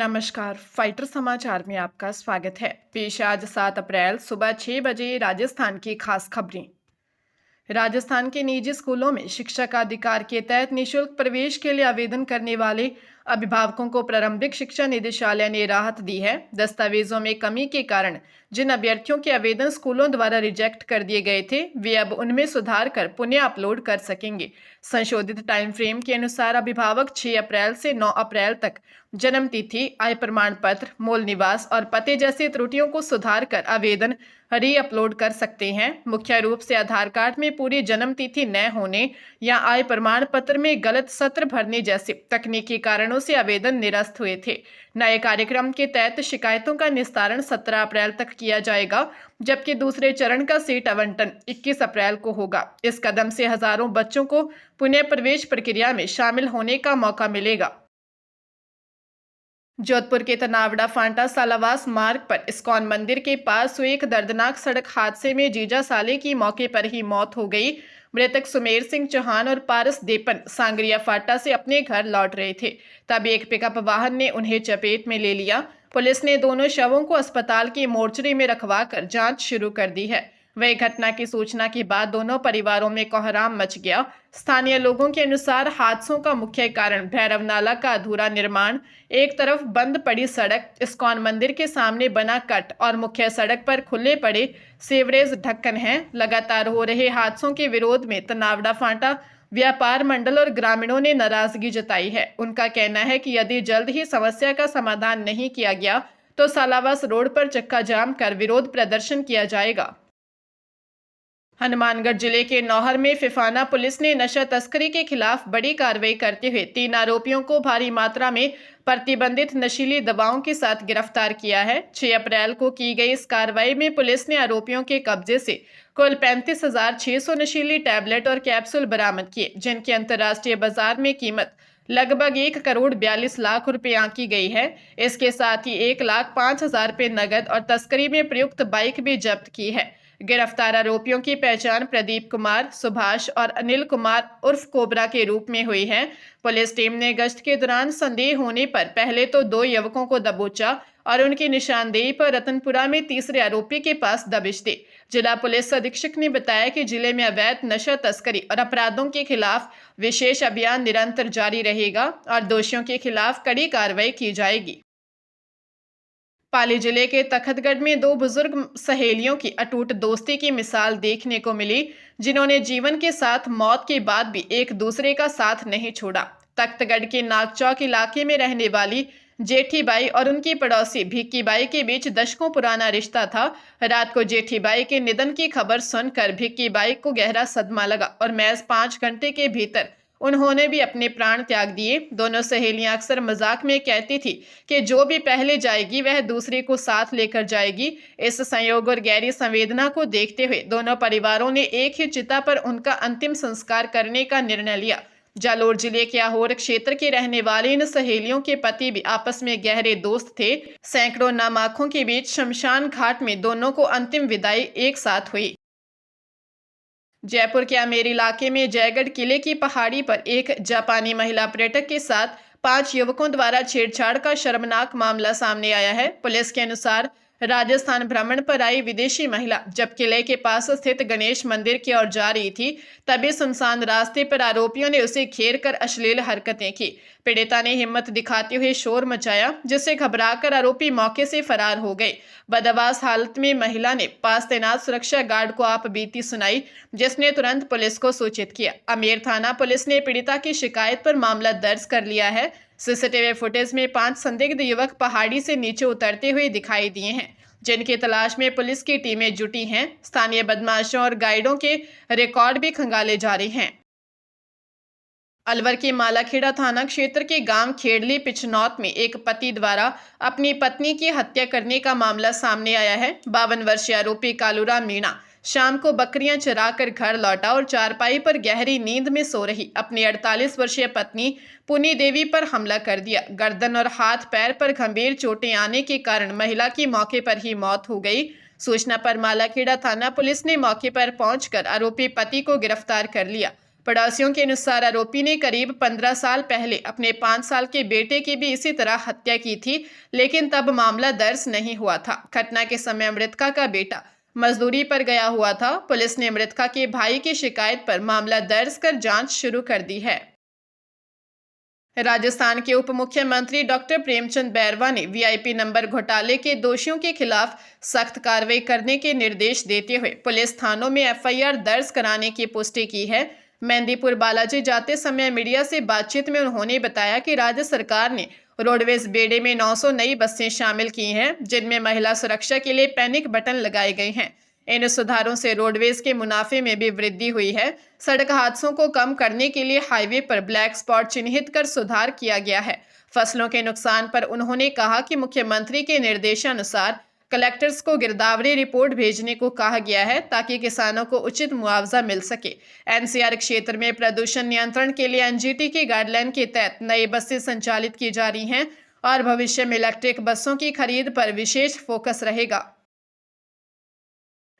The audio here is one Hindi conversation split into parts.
नमस्कार। फाइटर समाचार में आपका स्वागत है। पेश आज 7 अप्रैल सुबह 6 बजे राजस्थान की खास खबरें। राजस्थान के निजी स्कूलों में शिक्षा का अधिकार के तहत निःशुल्क प्रवेश के लिए आवेदन करने वाले अभिभावकों को प्रारंभिक शिक्षा निदेशालय ने राहत दी है। दस्तावेजों में कमी के कारण जिन अभ्यर्थियों के आवेदन स्कूलों द्वारा रिजेक्ट कर दिए गए थे, वे अब उनमें सुधार कर पुनः अपलोड कर सकेंगे। संशोधित टाइम फ्रेम के अनुसार अभिभावक 6 अप्रैल से 9 अप्रैल तक जन्म तिथि, आय प्रमाण पत्र, मूल निवास और पते जैसी त्रुटियों को सुधार कर आवेदन री अपलोड कर सकते हैं। मुख्य रूप से आधार कार्ड में पूरी जन्म तिथि न होने या आय प्रमाण पत्र में गलत सत्र भरने जैसे तकनीकी कारणों से आवेदन निरस्त हुए थे। नए कार्यक्रम के तहत शिकायतों का निस्तारण 17 अप्रैल तक किया जाएगा, जबकि दूसरे चरण का सीट आवंटन 21 अप्रैल को होगा। इस कदम से हजारों बच्चों को पुनः प्रवेश प्रक्रिया में शामिल होने का मौका मिलेगा। जोधपुर के तनावड़ा फांटा सालावास मार्ग पर इस्कॉन मंदिर के पास हुए एक दर्दनाक सड़क हादसे में जीजा साले की मौके पर ही मौत हो गई। मृतक सुमेर सिंह चौहान और पारस देपन सांगरिया फाटा से अपने घर लौट रहे थे, तब एक पिकअप वाहन ने उन्हें चपेट में ले लिया। पुलिस ने दोनों शवों को अस्पताल की मोर्चरी में रखवाकर जांच शुरू कर दी है। वही घटना की सूचना के बाद दोनों परिवारों में कोहराम मच गया। स्थानीय लोगों के अनुसार हादसों का मुख्य कारण भैरव नाला का अधूरा निर्माण, एक तरफ बंद पड़ी सड़क, इस्कॉन मंदिर के सामने बना कट और मुख्य सड़क पर खुले पड़े सीवरेज ढक्कन हैं। लगातार हो रहे हादसों के विरोध में तनावड़ा फांटा व्यापार मंडल और ग्रामीणों ने नाराजगी जताई है। उनका कहना है कि यदि जल्द ही समस्या का समाधान नहीं किया गया तो सालावास रोड पर चक्का जाम कर विरोध प्रदर्शन किया जाएगा। हनुमानगढ़ जिले के नौहर में फिफाना पुलिस ने नशा तस्करी के खिलाफ बड़ी कार्रवाई करते हुए 3 आरोपियों को भारी मात्रा में प्रतिबंधित नशीली दवाओं के साथ गिरफ्तार किया है। 6 अप्रैल को की गई इस कार्रवाई में पुलिस ने आरोपियों के कब्जे से कुल 35,600 नशीली टैबलेट और कैप्सूल बरामद किए, जिनकी अंतर्राष्ट्रीय बाजार में कीमत लगभग 1,42,00,000 रुपए आंकी गई है। इसके साथ ही 1,05,000 रुपए नगद और तस्करी में प्रयुक्त बाइक भी जब्त की है। गिरफ्तार आरोपियों की पहचान प्रदीप कुमार, सुभाष और अनिल कुमार उर्फ कोबरा के रूप में हुई है। पुलिस टीम ने गश्त के दौरान संदेह होने पर पहले तो 2 युवकों को दबोचा और उनकी निशानदेही पर रतनपुरा में तीसरे आरोपी के पास दबिश दी। जिला पुलिस अधीक्षक ने बताया कि जिले में अवैध नशा तस्करी और अपराधों के खिलाफ विशेष अभियान निरंतर जारी रहेगा और दोषियों के खिलाफ कड़ी कार्रवाई की जाएगी। पाली जिले के तखतगढ़ में 2 बुजुर्ग सहेलियों की अटूट दोस्ती की मिसाल देखने को मिली, जिन्होंने जीवन के साथ मौत के बाद भी एक दूसरे का साथ नहीं छोड़ा। तख्तगढ़ के नागचौक इलाके में रहने वाली जेठी बाई और उनकी पड़ोसी भिक्की बाई के बीच दशकों पुराना रिश्ता था। रात को जेठी बाई के निधन की खबर सुनकर भिक्की बाई को गहरा सदमा लगा और महज 5 घंटे के भीतर उन्होंने भी अपने प्राण त्याग दिए। दोनों सहेलियां अक्सर मजाक में कहती थी कि जो भी पहले जाएगी वह दूसरे को साथ लेकर जाएगी। इस संयोग और गहरी संवेदना को देखते हुए दोनों परिवारों ने एक ही चिता पर उनका अंतिम संस्कार करने का निर्णय लिया। जालोर जिले के आहोर क्षेत्र के रहने वाले इन सहेलियों के पति भी आपस में गहरे दोस्त थे। सैकड़ों नम आंखों के बीच शमशान घाट में दोनों को अंतिम विदाई एक साथ हुई। जयपुर के आमेर इलाके में जयगढ़ किले की पहाड़ी पर एक जापानी महिला पर्यटक के साथ 5 युवकों द्वारा छेड़छाड़ का शर्मनाक मामला सामने आया है। पुलिस के अनुसार राजस्थान भ्रमण पर आई विदेशी महिला जब किले के पास स्थित गणेश मंदिर की ओर जा रही थी, तभी सुनसान रास्ते पर आरोपियों ने उसे घेर कर अश्लील हरकतें की। पीड़िता ने हिम्मत दिखाते हुए शोर मचाया, जिससे घबराकर आरोपी मौके से फरार हो गए। बदहवास हालत में महिला ने पास तैनात सुरक्षा गार्ड को आप बीती सुनाई, जिसने तुरंत पुलिस को सूचित किया। आमेर थाना पुलिस ने पीड़िता की शिकायत पर मामला दर्ज कर लिया है। सीसीटीवी फुटेज में 5 संदिग्ध युवक पहाड़ी से नीचे उतरते हुए दिखाई दिए हैं, जिनकी तलाश में पुलिस की टीमें जुटी हैं। स्थानीय बदमाशों और गाइडों के रिकॉर्ड भी खंगाले जा रहे हैं। अलवर के मालाखेड़ा थाना क्षेत्र के गांव खेड़ली पिछनौत में एक पति द्वारा अपनी पत्नी की हत्या करने का मामला सामने आया है। 52 वर्षीय आरोपी कालूराम मीणा शाम को बकरियां चराकर घर लौटा और चारपाई पर गहरी नींद में सो रही अपनी 48 वर्षीय पत्नी पुनी देवी पर हमला कर दिया। गर्दन और हाथ पैर पर गंभीर चोटें आने के कारण महिला की मौके पर ही मौत हो गई। सूचना पर मालाखेड़ा थाना पुलिस ने मौके पर पहुंचकर आरोपी पति को गिरफ्तार कर लिया। पड़ोसियों के अनुसार आरोपी ने करीब 15 साल पहले अपने 5 साल के बेटे की भी इसी तरह हत्या की थी, लेकिन तब मामला दर्ज नहीं हुआ था। घटना के समय मृतका का बेटा मजदूरी पर गया हुआ था। पुलिस ने मृतका के भाई की शिकायत पर मामला दर्ज कर जांच शुरू कर दी है। राजस्थान के उप मुख्यमंत्री डॉक्टर प्रेमचंद बैरवा ने वीआईपी नंबर घोटाले के दोषियों के खिलाफ सख्त कार्रवाई करने के निर्देश देते हुए पुलिस थानों में एफआईआर दर्ज कराने की पुष्टि की है। मेहंदीपुर बालाजी जाते समय मीडिया से बातचीत में उन्होंने बताया कि राज्य सरकार ने रोडवेज बेड़े में 900 नई बसें शामिल की हैं, जिनमें महिला सुरक्षा के लिए पैनिक बटन लगाए गए हैं। इन सुधारों से रोडवेज के मुनाफे में भी वृद्धि हुई है। सड़क हादसों को कम करने के लिए हाईवे पर ब्लैक स्पॉट चिन्हित कर सुधार किया गया है। फसलों के नुकसान पर उन्होंने कहा कि मुख्यमंत्री के निर्देशानुसार कलेक्टर्स को गिरदावरी रिपोर्ट भेजने को कहा गया है, ताकि किसानों को उचित मुआवजा मिल सके। एनसीआर क्षेत्र में प्रदूषण नियंत्रण के लिए एनजीटी की गाइडलाइन के तहत नई बसें संचालित की जा रही हैं और भविष्य में इलेक्ट्रिक बसों की खरीद पर विशेष फोकस रहेगा।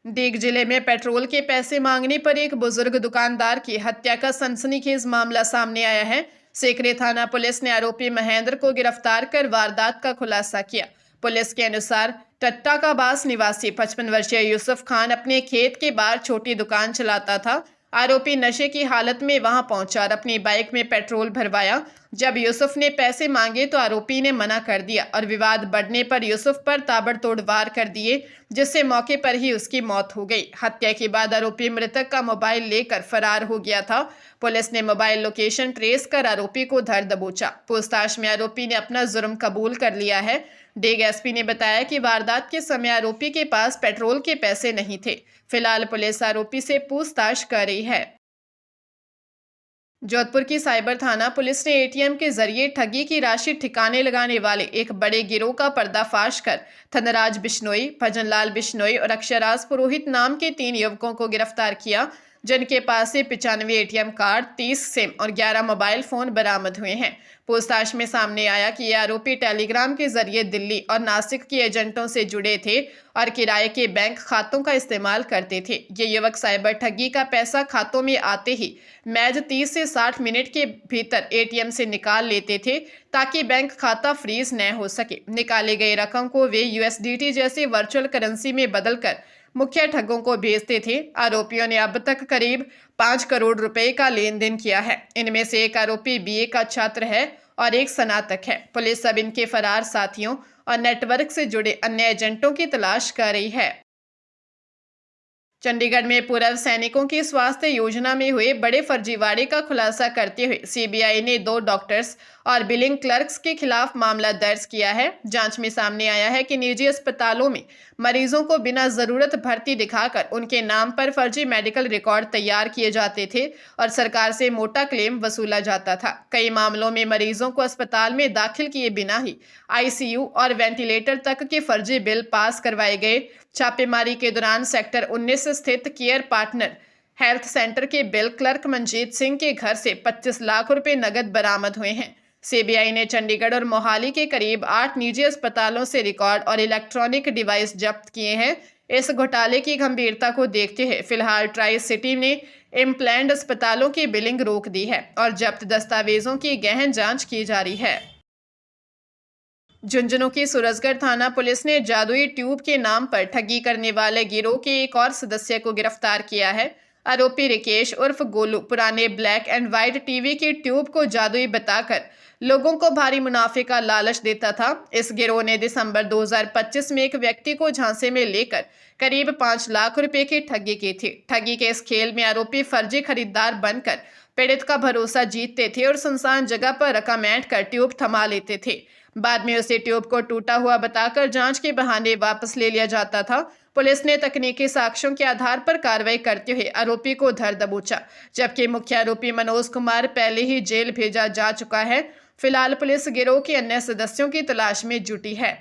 दीग जिले में पेट्रोल के पैसे मांगने पर एक बुजुर्ग दुकानदार की हत्या का सनसनीखेज मामला सामने आया है। सेकरे थाना पुलिस ने आरोपी महेंद्र को गिरफ्तार कर वारदात का खुलासा किया। पुलिस के अनुसार टट्टा का बास निवासी 55 वर्षीय यूसुफ खान अपने खेत के बाहर छोटी दुकान चलाता था। आरोपी नशे की हालत में वहां पहुंचा और अपनी बाइक में पेट्रोल भरवाया। जब यूसुफ ने पैसे मांगे तो आरोपी ने मना कर दिया और विवाद बढ़ने पर यूसुफ पर ताबड़तोड़ वार कर दिए, जिससे मौके पर ही उसकी मौत हो गई। हत्या के बाद आरोपी मृतक का मोबाइल लेकर फरार हो गया था। पुलिस ने मोबाइल लोकेशन ट्रेस कर आरोपी को धर दबोचा। पूछताछ में आरोपी ने अपना जुर्म कबूल कर लिया है। डेग एसपी ने बताया कि वारदात के समय आरोपी के पास पेट्रोल के पैसे नहीं थे। फिलहाल पुलिस आरोपी से पूछताछ कर रही है। जोधपुर की साइबर थाना पुलिस ने एटीएम के जरिए ठगी की राशि ठिकाने लगाने वाले एक बड़े गिरोह का पर्दाफाश कर धनराज बिश्नोई, भजनलाल बिश्नोई और अक्षराज पुरोहित नाम के 3 युवकों को गिरफ्तार किया, जिनके पास से 95 एटीएम कार्ड, 30 सिम और 11 मोबाइल फोन बरामद हुए हैं। पूछताछ में सामने आया कि ये आरोपी टेलीग्राम के जरिए दिल्ली और नासिक के एजेंटों से जुड़े थे और किराए के बैंक खातों का इस्तेमाल करते थे। ये युवक साइबर ठगी का पैसा खातों में आते ही महज 30 से 60 मिनट के भीतर एटीएम से निकाल लेते थे, ताकि बैंक खाता फ्रीज न हो सके। निकाले गए रकम को वे यूएसडीटी जैसी वर्चुअल करेंसी में बदलकर मुख्य ठगों को भेजते थे। आरोपियों ने अब तक करीब 5 करोड़ रुपए का लेन देन किया है। इनमें से एक आरोपी बीए का छात्र है और एक स्नातक है। पुलिस अब इनके फरार साथियों और नेटवर्क से जुड़े अन्य एजेंटों की तलाश कर रही है। चंडीगढ़ में पूर्व सैनिकों की स्वास्थ्य योजना में हुए बड़े फर्जीवाड़े का खुलासा करते हुए सीबीआई ने 2 डॉक्टर्स और बिलिंग क्लर्क्स के खिलाफ मामला दर्ज किया है। जांच में सामने आया है कि निजी अस्पतालों में मरीजों को बिना जरूरत भर्ती दिखाकर उनके नाम पर फर्जी मेडिकल रिकॉर्ड तैयार किए जाते थे और सरकार से मोटा क्लेम वसूला जाता था। कई मामलों में मरीजों को अस्पताल में दाखिल किए बिना ही आईसीयू और वेंटिलेटर तक के फर्जी बिल पास करवाए गए। छापेमारी के दौरान सेक्टर 19 स्थित केयर पार्टनर हेल्थ सेंटर के बिल क्लर्क मंजीत सिंह के घर से 25 लाख रुपए नगद बरामद हुए हैं। सीबीआई ने चंडीगढ़ और मोहाली के करीब 8 निजी अस्पतालों से रिकॉर्ड और इलेक्ट्रॉनिक डिवाइस जब्त किए हैं। इस घोटाले की गंभीरता को देखते हुए फिलहाल ट्राई सिटी ने इम्प्लैंड अस्पतालों की बिलिंग रोक दी है और जब्त दस्तावेजों की गहन जांच की जा रही है। झुंझुनू की सूरजगढ़ थाना पुलिस ने जादुई ट्यूब के नाम पर ठगी करने वाले गिरोह के एक और सदस्य को गिरफ्तार किया है। आरोपी रिकेश उर्फ गोलू पुराने ब्लैक एंड व्हाइट टीवी की ट्यूब को जादुई बताकर लोगों को भारी मुनाफे का लालच देता था। इस गिरोह ने दिसंबर 2025 में एक व्यक्ति को झांसे में लेकर करीब 5 लाख रुपए की ठगी की थी। ठगी के इस खेल में आरोपी फर्जी खरीदार बनकर पीड़ित का भरोसा जीतते थे और सुनसान जगह पर रकम ऐंठ कर ट्यूब थमा लेते थे। बाद में उसे ट्यूब को टूटा हुआ बताकर जांच के बहाने वापस ले लिया जाता था। पुलिस ने तकनीकी साक्ष्यों के आधार पर कार्रवाई करते हुए आरोपी को धर दबोचा, जबकि मुख्य आरोपी मनोज कुमार पहले ही जेल भेजा जा चुका है। फिलहाल पुलिस गिरोह के अन्य सदस्यों की तलाश में जुटी है।